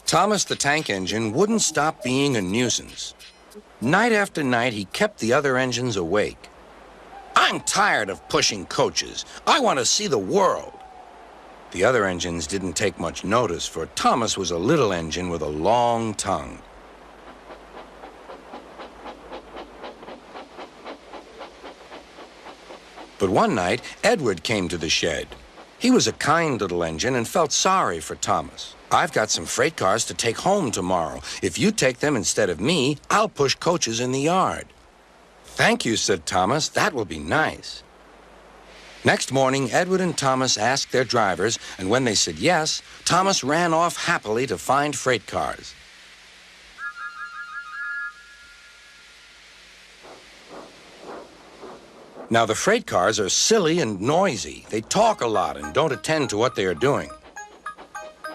Thomas the tank engine wouldn't stop being a nuisance. Night after night, he kept the other engines awake. "I'm tired of pushing coaches. I want to see the world." The other engines didn't take much notice, for Thomas was a little engine with a long tongue. But one night, Edward came to the shed. He was a kind little engine and felt sorry for Thomas. "I've got some freight cars to take home tomorrow. If you take them instead of me, I'll push coaches in the yard." "Thank you," said Thomas. "That will be nice." Next morning, Edward and Thomas asked their drivers, and when they said yes, Thomas ran off happily to find freight cars. Now, the freight cars are silly and noisy. They talk a lot and don't attend to what they are doing.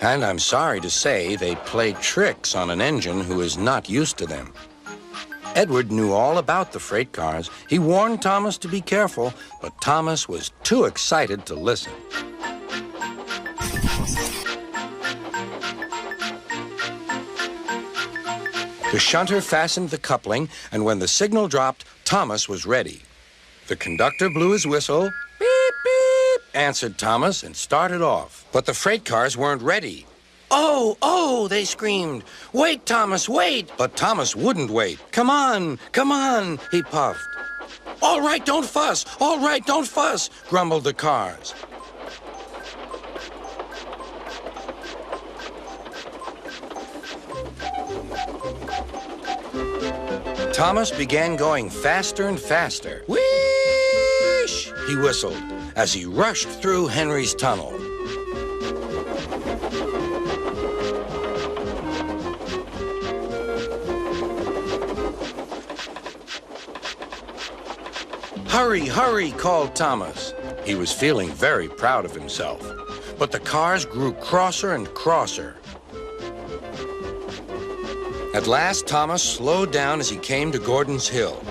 And I'm sorry to say, they play tricks on an engine who is not used to them. Edward knew all about the freight cars. He warned Thomas to be careful, but Thomas was too excited to listen. The shunter fastened the coupling, and when the signal dropped, Thomas was ready. The conductor blew his whistle. "Beep, beep," answered Thomas, and started off. But the freight cars weren't ready. "Oh, oh," they screamed. "Wait, Thomas, wait!" But Thomas wouldn't wait. Come on, he puffed. "All right, don't fuss. All right, don't fuss," grumbled the cars. Thomas began going faster and faster. "Whoosh!" he whistled as he rushed through Henry's tunnel. "Hurry, hurry," called Thomas. He was feeling very proud of himself. But the cars grew crosser and crosser. At last, Thomas slowed down as he came to Gordon's Hill.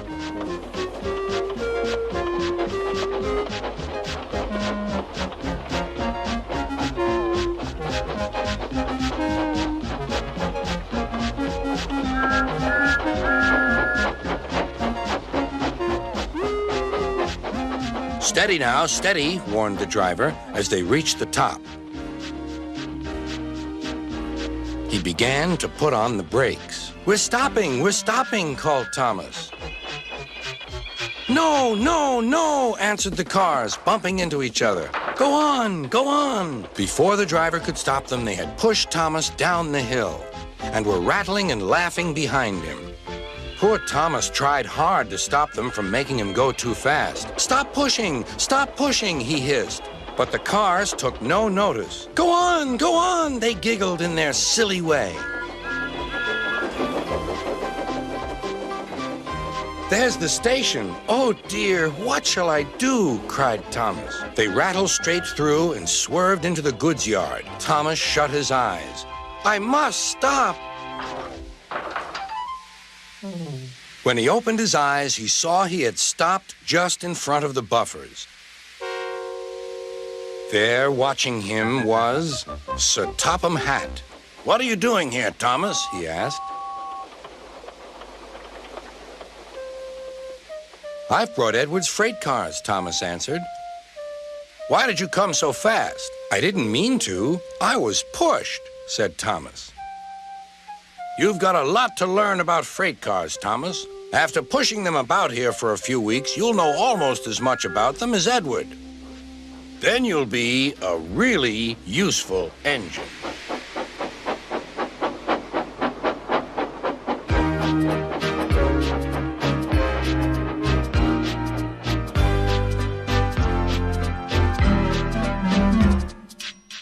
"Steady now, steady," warned the driver as they reached the top. He began to put on the brakes. We're stopping," called Thomas. "No, no, no," answered the cars, bumping into each other. Go on, go on." Before the driver could stop them, they had pushed Thomas down the hill and were rattling and laughing behind him. Poor Thomas tried hard to stop them from making him go too fast. Stop pushing," he hissed. But the cars took no notice. Go on," they giggled in their silly way. "There's the station. Oh, dear, what shall I do?" cried Thomas. They rattled straight through and swerved into the goods yard. Thomas shut his eyes. "I must stop." When he opened his eyes, he saw he had stopped just in front of the buffers. There, watching him, was Sir Topham Hatt. "What are you doing here, Thomas?" he asked. "I've brought Edward's freight cars," Thomas answered. "Why did you come so fast?" "I didn't mean to. I was pushed," said Thomas. "You've got a lot to learn about freight cars, Thomas. After pushing them about here for a few weeks, you'll know almost as much about them as Edward. Then you'll be a really useful engine."